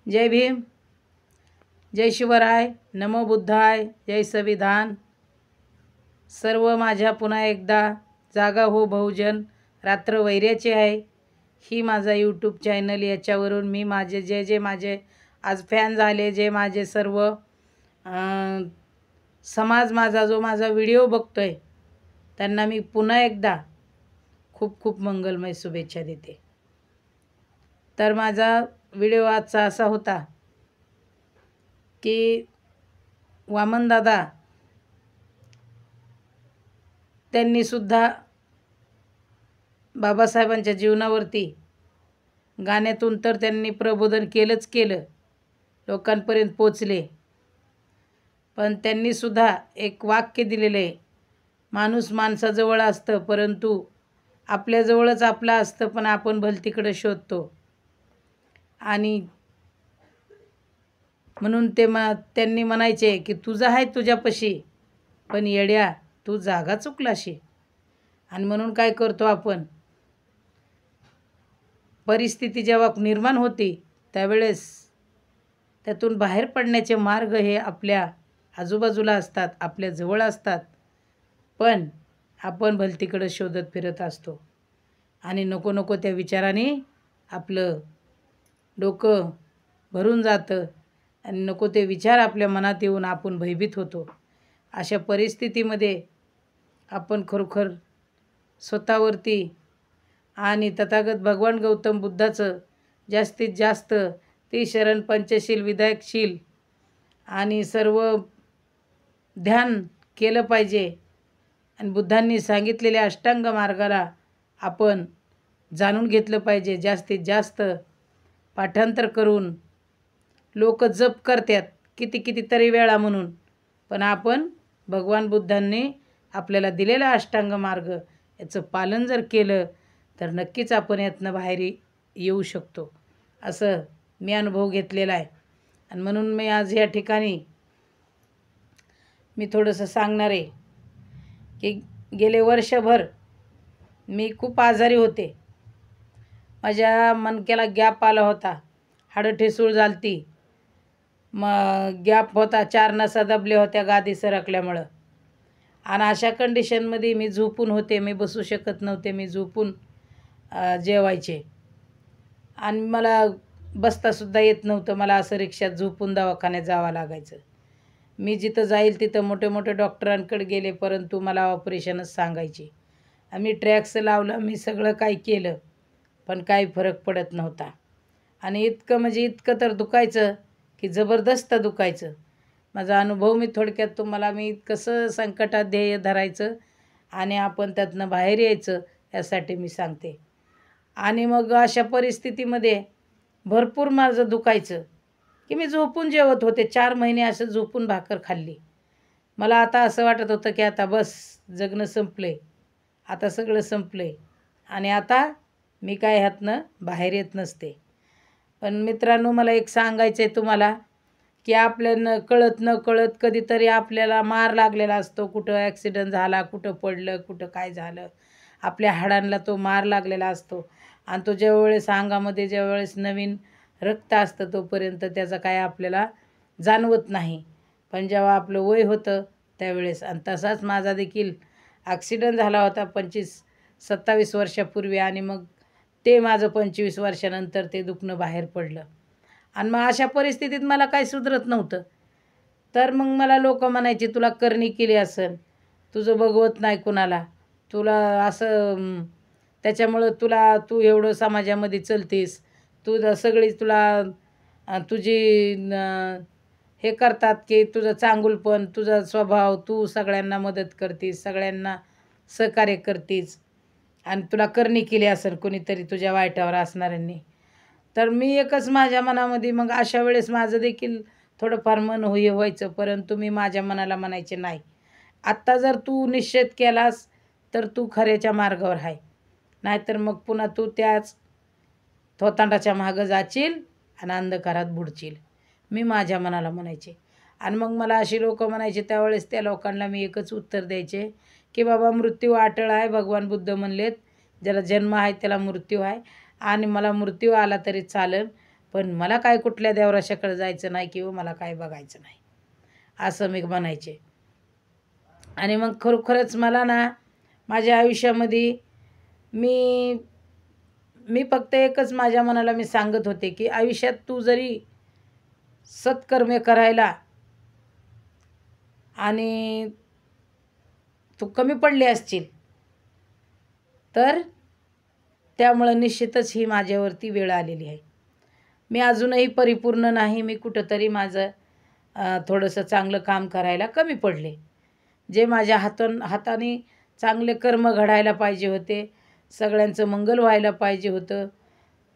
जय भीम, जय शिवराय, नमो बुद्धाय, जय संविधान. सर्व माझ्या पुन्हा एकदा जागा हो बहुजन, रात्र वैऱ्याची आहे. ही माझा यूट्यूब चॅनल. याच्यावरून मी माझे जे माझे आज फॅन झाले, जे माझे सर्व समाज माझा व्हिडिओ बघतोय, त्यांना मी पुन्हा एकदा खूप खूप मंगलमय शुभेच्छा देते. तर माझा व्हिडिओ आजचा असा होता की वामनदादा त्यांनी सुद्धा बाबासाहेबांच्या जीवनावरती गाण्यातून तर त्यांनी प्रबोधन केलं, लोकांपर्यंत पोचले. पण त्यांनी सुद्धा एक वाक्य दिलेलं आहे, माणूस माणसाजवळ असतं परंतु आपल्याजवळच आपलं असतं, पण आपण भलतीकडे शोधतो. आणि म्हणून त्यांनी म्हणायचे की तुझं आहे तुझ्यापाशी, पण येड्या तू जागा चुकलाशी. आणि म्हणून काय करतो आपण, परिस्थिती जेव्हा निर्माण होती त्यावेळेस त्यातून बाहेर पडण्याचे मार्ग हे आपल्या आजूबाजूला असतात, आपल्या जवळ असतात, पण आपण भलतीकडे शोधत फिरत असतो. आणि नको नको त्या विचाराने आपलं डोकं भरून जातं आणि नको ते विचार आपल्या मनात येऊन आपण भयभीत होतो. अशा परिस्थितीमध्ये आपण खरोखर स्वतःवरती आणि तथागत भगवान गौतम बुद्धाचं जास्तीत जास्त ते शरण पंचशील विधायकशील आणि सर्व ध्यान केलं पाहिजे. आणि बुद्धांनी सांगितलेल्या अष्टांग मार्गाला आपण जाणून घेतलं पाहिजे. जास्तीत जास्त पाठांतर करून लोक जप करतात कितीतरी वेळा म्हणून, पण आपण भगवान बुद्धांनी आपल्याला दिलेला अष्टांग मार्ग याचं पालन जर केलं तर नक्कीच आपण यातनं बाहेर येऊ शकतो, असं मी अनुभव घेतलेला आहे. आणि म्हणून मी आज या ठिकाणी मी थोडंसं सांगणार आहे की गेले वर्षभर मी खूप आजारी होते. माझ्या मणक्याला गॅप आला होता, हाडं ठिसूळ झालती, मग गॅप होता, 4 नसा दबल्या होत्या गादी सरकल्यामुळं. आणि अशा कंडिशनमध्ये मी झोपून होते, मी बसू शकत नव्हते, मी झोपून जेवायचे. आणि मला बसतासुद्धा येत नव्हतं, मला असं रिक्षात झोपून दवाखान्यात जावं लागायचं. मी जिथं जाईल तिथं मोठे मोठे डॉक्टरांकडे गेले, परंतु मला ऑपरेशनच सांगायचे. आम्ही ट्रॅक्स लावलं, मी सगळं काही केलं, पण काही फरक पडत नव्हता. आणि इतकं तर दुखायचं की जबरदस्त दुखायचं. माझा अनुभव मी थोडक्यात तुम्हाला मी कसं संकटात ध्येय धरायचं आणि आपण त्यातनं बाहेर यायचं यासाठी मी सांगते. आणि मग अशा परिस्थितीमध्ये भरपूर माझं दुखायचं की मी झोपून जेवत होते. 4 महिने असं झोपून भाकर खाल्ली. मला आता असं वाटत होतं की आता बस जगणं संपलं आहे, आता सगळं संपलं आहे आणि आता मी काय ह्यातनं बाहेर येत नसते. पण मित्रांनो, मला एक सांगायचं आहे तुम्हाला की आपल्यानं न कळत कधीतरी आपल्याला मार लागलेला असतो. कुठं ॲक्सिडेंट झाला, कुठं पडलं, कुठं काय झालं, आपल्या हाडांना तो मार लागलेला असतो. आणि तो ज्यावेळेस अंगामध्ये ज्यावेळेस नवीन रक्त असतं तोपर्यंत त्याचा काय आपल्याला जाणवत नाही, पण जेव्हा आपलं वय होतं त्यावेळेस. आणि तसाच माझा देखील ॲक्सिडेंट झाला होता 25-27 वर्षापूर्वी. आणि मग ते माझं 25 वर्षानंतर ते दुखणं बाहेर पडलं. आणि मग अशा परिस्थितीत मला काही सुधरत नव्हतं. तर मग मला लोक म्हणायचे, तुला करणी केली असेल, तुझं बघवत नाही कुणाला, तुला असं त्याच्यामुळं तू एवढं समाजामध्ये चलतीस, सगळी तुला तुझी हे करतात की तुझं चांगुलपण, तुझा स्वभाव, तू सगळ्यांना मदत करतीस, सगळ्यांना सहकार्य करतीस आणि तुला करणी केली असेल कोणीतरी तुझ्या वाईटावर असणाऱ्यांनी. तर मी एकच माझ्या मनामध्ये मग अशा वेळेस माझं देखील थोडंफार मन व्हायचं, परंतु मी माझ्या मनाला म्हणायचे नाही, आत्ता जर तू निश्चित केलास तर तू खऱ्याच्या मार्गावर आहे, नाहीतर मग पुन्हा तू त्याच थोतांडाच्या मागं जाशील आणि अंधकारात बुडशील, मी माझ्या मनाला म्हणायचे. आणि मग मला अशी लोक म्हणायचे त्यावेळेस, त्या लोकांना मी एकच उत्तर द्यायचे की बाबा मृत्यू अटळ आहे. भगवान बुद्ध म्हणलेत ज्याला जन्म आहे त्याला मृत्यू आहे, आणि मला मृत्यू आला तरी चालेल, पण मला काय कुठल्या देवराशाकडे जायचं नाही किंवा मला काय बघायचं नाही असं मी म्हणायचे. आणि मग खरोखरच मला ना माझ्या आयुष्यामध्ये मी मी फक्त एकच माझ्या मनाला मी सांगत होते की आयुष्यात तू जरी सत्कर्मे करायला आणि तू कमी पडले असशील तर त्यामुळं निश्चितच ही माझ्यावरती वेळ आलेली आहे. मी अजूनही परिपूर्ण नाही. मी कुठंतरी माझं थोडंसं चांगलं काम करायला कमी पडले. जे माझ्या हाताने चांगले कर्म घडायला पाहिजे होते, सगळ्यांचं मंगल व्हायला पाहिजे होतं,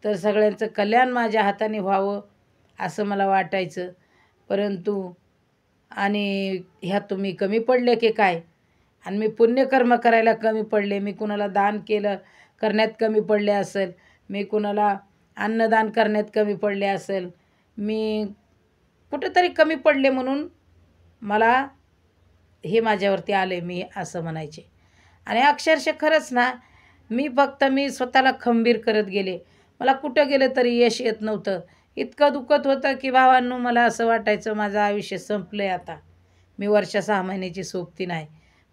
तर सगळ्यांचं कल्याण माझ्या हाताने व्हावं असं मला वाटायचं. परंतु आणि ह्यात तुम्ही कमी पडले की काय? आणि मी पुण्यकर्म करायला कमी पडले, मी कुणाला दान करण्यात कमी पडले असेल, मी कुणाला अन्नदान करण्यात कमी पडले असेल, मी कुठंतरी कमी पडले म्हणून मला हे माझ्यावरती आले मी असं म्हणायचे. आणि अक्षरशः खरंच ना मी स्वतःला खंबीर करत गेले. मला कुठं गेलं तरी यश येत नव्हतं. इतकं दुखत होतं की भावांनो मला असं वाटायचं माझं आयुष्य संपलं आहे आता. मी वर्ष 6 महिन्याची सोबती नाही.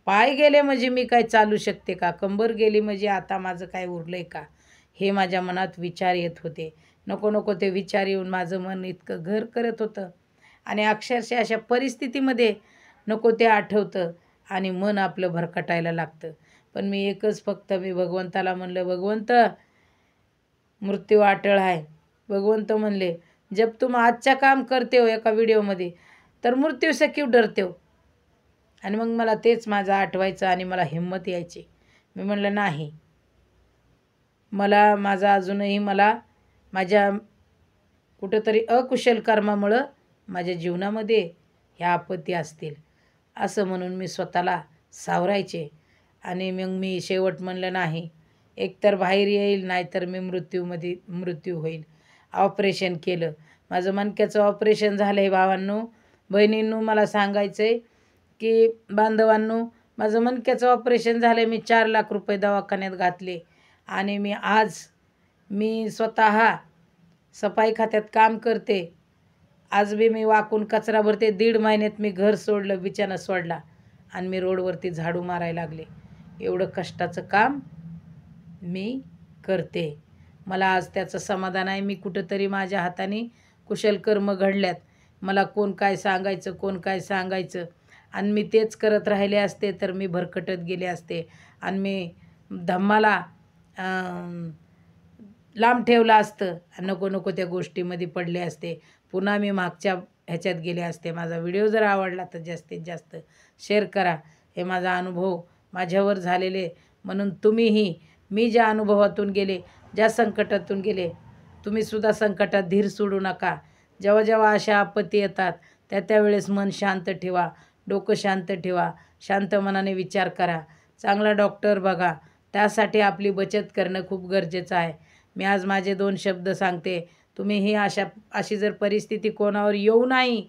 पाय गेले म्हणजे मी काय चालू शकते का? कंबर गेली म्हणजे आता माझं काय उरलं आहे का? हे माझ्या मनात विचार येत होते. नको नको ते विचार येऊन माझं मन इतकं घर करत होतं. आणि अक्षरशः अशा परिस्थितीमध्ये नको ते आठवतं आणि मन आपलं भरकटायला लागतं. पण मी एकच फक्त मी भगवंताला म्हणलं, भगवंत मृत्यू अटळ आहे. भगवंत म्हणले, जब तुम आजचा काम करते हो एका व्हिडिओमध्ये तर मृत्यू से क्यों डरते हो. आणि मग मला तेच माझं आठवायचं आणि मला हिंमत यायची. मी म्हणलं नाही, माझा अजूनही माझ्या कुठंतरी अकुशल कर्मामुळं माझ्या जीवनामध्ये ह्या आपत्ती असतील असं म्हणून मी स्वतःला सावरायचे. आणि मग मी शेवट म्हणलं नाही, एकतर बाहेर येईल नाहीतर मी मृत्यू होईल. ऑपरेशन केलं. माझं मणक्याचं ऑपरेशन झालं आहे भावांनो, बहिणींनो मला सांगायचं आहे की बांधवांनो माझं मणक्याचं ऑपरेशन झालं आहे. मी 4 लाख रुपये दवाखान्यात घातले आणि मी स्वतः सफाई खात्यात काम करते. आज बी मी वाकून कचरा भरते. 1.5 महिन्यात मी घर सोडलं, बिछाना सोडला आणि मी रोडवरती झाडू मारायला लागले. एवढं कष्टाचं काम मी करते. मला आज त्याचं समाधान आहे. मी कुठंतरी माझ्या हाताने कुशल कर्म घडल्यात. मला कोण काय सांगायचं आणि मी तेच करत राहिले असते तर मी भरकटत गेले असते आणि मी धम्माला लांब ठेवलं असतं. नको नको त्या गोष्टीमध्ये पडले असते. पुन्हा मी मागच्या ह्याच्यात गेले असते. माझा व्हिडिओ जर आवडला तर जास्तीत जास्त शेअर करा. हे माझा अनुभव माझ्यावर झालेले म्हणून तुम्हीही मी ज्या अनुभवातून गेले, ज्या संकटातून गेले, तुम्हीसुद्धा संकटात धीर सोडू नका. जेव्हा जेव्हा अशा आपत्ती येतात त्यावेळेस मन शांत ठेवा, डोकं शांत ठेवा, शांत मनाने विचार करा, चांगला डॉक्टर बघा. त्यासाठी आपली बचत करणं खूप गरजेचं आहे. मी आज माझे 2 शब्द सांगते. तुम्हीही अशी जर परिस्थिती कोणावर येऊ नाही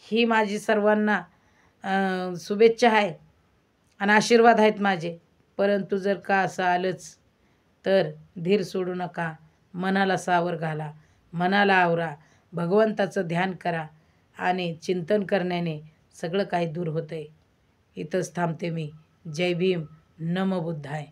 ही माझी सर्वांना शुभेच्छा आहे आणि आशीर्वाद आहेत माझे. परंतु जर का असं आलंच तर धीर सोडू नका. मनाला सावर घाला, मनाला आवरा, भगवंताचं ध्यान करा आणि चिंतन करण्याने सगळं काही दूर होतं आहे. इथंच थांबते मी. जय भीम, नमो बुद्धाय.